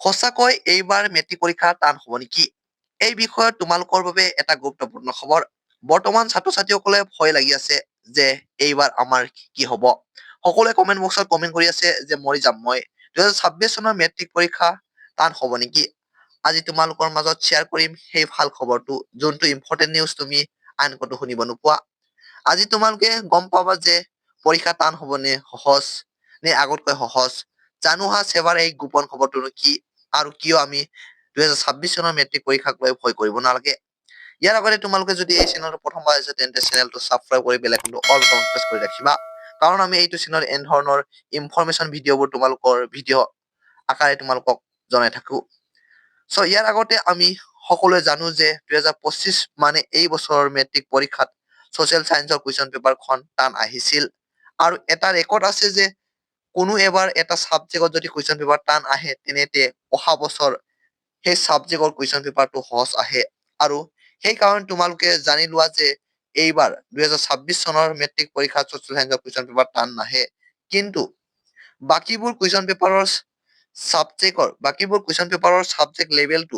সঁচাকৈ এইবাৰ মেট্ৰিক পৰীক্ষা টান হ'ব নেকি? এই বিষয়ত তোমালোকৰ বাবে এটা গুৰুত্বপূৰ্ণ খবৰ। বৰ্তমান ছাত্ৰ-ছাত্ৰীসকলে ভয় লাগি আছে যে এইবাৰ আমাৰ কি হ'ব। সকলোৱে কমেণ্ট বক্সত কমেণ্ট কৰি আছে যে মৰি যাম মই। 2026 চনৰ মেট্ৰিক পৰীক্ষা টান হ'ব নেকি? আজি তোমালোকৰ মাজত শ্বেয়াৰ কৰিম সেই ভাল খবৰটো, যোনটো ইম্পৰ্টেণ্ট নিউজ তুমি আন ক'তো শুনিব নোপোৱা। আজি তোমালোকে গম পাবা যে পৰীক্ষা টান হ'ব নে সহজ, নে আগতকৈ সহজ। জানো হা এবাৰ এই গোপন খবৰটোনো কি আৰু কিয় আমি 2026 চনৰ মেট্ৰিক পৰীক্ষাক লৈ ভয় কৰিব নালাগে। ইয়াৰ আগতে তোমালোকে যদি এই চেনেলটো প্ৰথমবাৰ আহিছে তেন্তে চেনেলটো ছাবস্ক্ৰাইব কৰি বেল আইকনটো অল বাটনত প্ৰেছ কৰি ৰাখিবা। কাৰণ আমি এইটো চেনেলত এনে ধৰণৰ ইনফৰমেশ্যন ভিডিঅ'বোৰ তোমালোকৰ ভিডিঅ' আকাৰে তোমালোকক জনাই থাকো। চ' ইয়াৰ আগতে আমি সকলোৱে জানো যে 2025 মানে এই বছৰৰ মেট্ৰিক পৰীক্ষাত ছচিয়েল চায়েন্সৰ কুৱেশ্যন পেপাৰখন টান আহিছিল। আৰু এটা ৰেকৰ্ড আছে যে কোনো এবাৰ এটা ছাবজেক্টত যদি কুৱেশ্যন পেপাৰ টান আহে তেনেতে অহা বছৰ সেই ছাবজেক্টৰ কুৱেশ্যন পেপাৰটো সহজ আহে। আৰু সেইকাৰণে তোমালোকে জানি লোৱা যে এইবাৰ 2026 চনৰ মেট্ৰিক পৰীক্ষাত ছচিয়েল চায়েন্সৰ কুৱেশ্যন পেপাৰ টান নাহে। কিন্তু বাকীবোৰ কুৱেশ্যন পেপাৰৰ ছাবজেক্ট লেভেলটো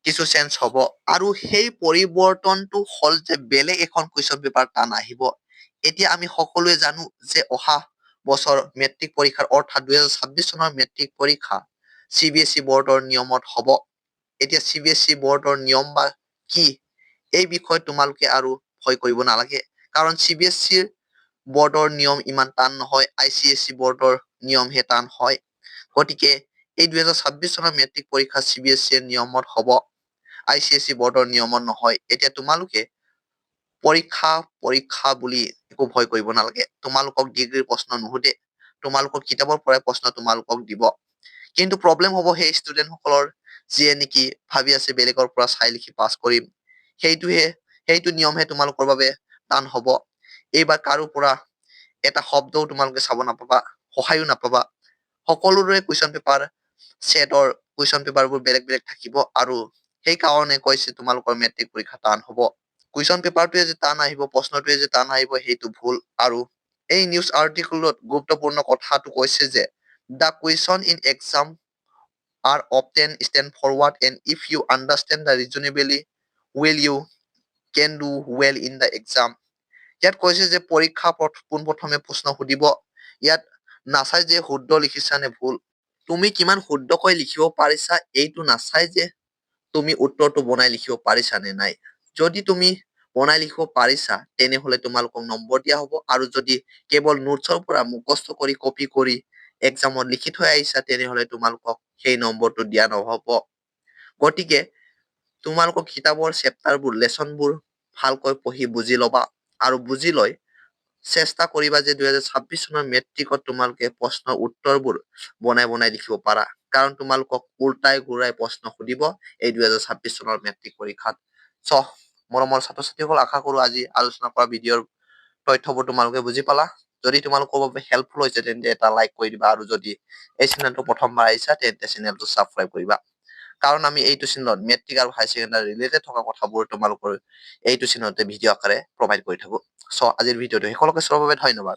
কিছু চেঞ্জ হ'ব। আৰু সেই পৰিৱৰ্তনটো হ'ল যে বেলেগ এখন কুৱেশ্যন পেপাৰ টান আহিব। এতিয়া আমি সকলোৱে জানো যে অহা বছৰ মেট্ৰিক পৰীক্ষাৰ অৰ্থাৎ 2026 চনৰ মেট্ৰিক পৰীক্ষা CBSE বৰ্ডৰ নিয়মত হ'ব। এতিয়া CBSE বৰ্ডৰ নিয়ম বা কি এই বিষয়ে তোমালোকে আৰু ভয় কৰিব নালাগে। কাৰণ CBSE বৰ্ডৰ নিয়ম ইমান টান নহয়, ICSE বৰ্ডৰ নিয়মহে টান হয়। গতিকে এই 2026 চনৰ মেট্ৰিক পৰীক্ষা CBSE নিয়মত হ'ব, ICSE বৰ্ডৰ নিয়মত নহয়। এতিয়া তোমালোকে পৰীক্ষা বুলি একো ভয় কৰিব নালাগে। তোমালোকক ডিগ্ৰীৰ প্ৰশ্ন নুসুধে, তোমালোকৰ কিতাপৰ পৰাই প্ৰশ্ন তোমালোকক দিব। কিন্তু প্ৰব্লেম হ'ব সেই ষ্টুডেন্ট সকলৰ যিয়ে নেকি ভাবি আছে বেলেগৰ পৰা চাই লিখি পাছ কৰিম। সেইটো নিয়মহে তোমালোকৰ বাবে টান হ'ব। এইবাৰ কাৰো পৰা এটা শব্দও তোমালোকে চাব নাপাবা, সহায়ো নাপাবা। সকলোৰে কুৱেশ্যন পেপাৰ ছেটৰ কুৱেশ্যন পেপাৰবোৰ বেলেগ বেলেগ থাকিব। আৰু সেইকাৰণে কৈছে তোমালোকৰ মেট্ৰিক পৰীক্ষা টান হ'ব। কুৱেশ্যন পেপাৰটোৱে যে টান আহিব, প্ৰশ্নটোৱে যে টান আহিব সেইটো ভুল। আৰু এই নিউজ আৰ্টিকলত গুৰুত্বপূৰ্ণ কথাটো কৈছে যে the question in exam are often stand forward and if you understand the reasonably well you can do well in the exam. ইয়াত কৈছে যে পৰীক্ষা পোনপ্ৰথমে প্ৰশ্ন সুধিব। ইয়াত নাচাই যে শুদ্ধ লিখিছা নে ভুল, তুমি কিমান শুদ্ধকৈ লিখিব পাৰিছা এইটো নাচাই যে তুমি উত্তৰটো বনাই লিখিব পাৰিছা নে নাই। যদি তুমি বনাই লিখিব পাৰিছা তেনেহলে তোমালোকক নম্বৰ দিয়া হ'ব। আৰু যদি কেৱল নোটছৰ পৰা মুখস্থ কৰি কপি কৰি এক্সামত লিখি থৈ আহিছা তেনেহলে তোমালোকক সেই নম্বৰটো দিয়া নহ'ব। গতিকে তোমালোকৰ কিতাপৰ চেপ্টাৰবোৰ লেচনবোৰ ভালকৈ পঢ়ি বুজি ল'বা। আৰু বুজি লৈ চেষ্টা কৰিবা যে 2026 চনৰ মেট্ৰিকত তোমালোকে প্ৰশ্নৰ উত্তৰবোৰ বনাই লিখিব পাৰা। কাৰণ তোমালোকক উল্টাই ঘূৰাই প্ৰশ্ন সুধিব এই 2026 চনৰ মেট্ৰিক পৰীক্ষাত। মৰমৰ ছাত্ৰ-ছাত্ৰীসকল, আশা কৰো আজি আলোচনা কৰা ভিডিঅ'ৰ তথ্যবোৰ তোমালোকে বুজি পালা। যদি তোমালোকৰ বাবে হেল্পফুল হৈছে তেন্তে এটা লাইক কৰি দিবা। আৰু যদি এই চেনেলটো প্ৰথমবাৰ আহিছা তেন্তে চেনেলটো ছাবস্ক্ৰাইব কৰিবা। কাৰণ আমি এইটো চেনেলত মেট্ৰিক আৰু হায়াৰ ছেকেণ্ডাৰী ৰিলেটেড থকা কথাবোৰ তোমালোকৰ এইটো চেনেলতে ভিডিঅ' আকাৰে প্ৰভাইড কৰি থাকো। আজিৰ ভিডিঅ'টো শেষলৈকে চোৱাৰ বাবে ধন্যবাদ।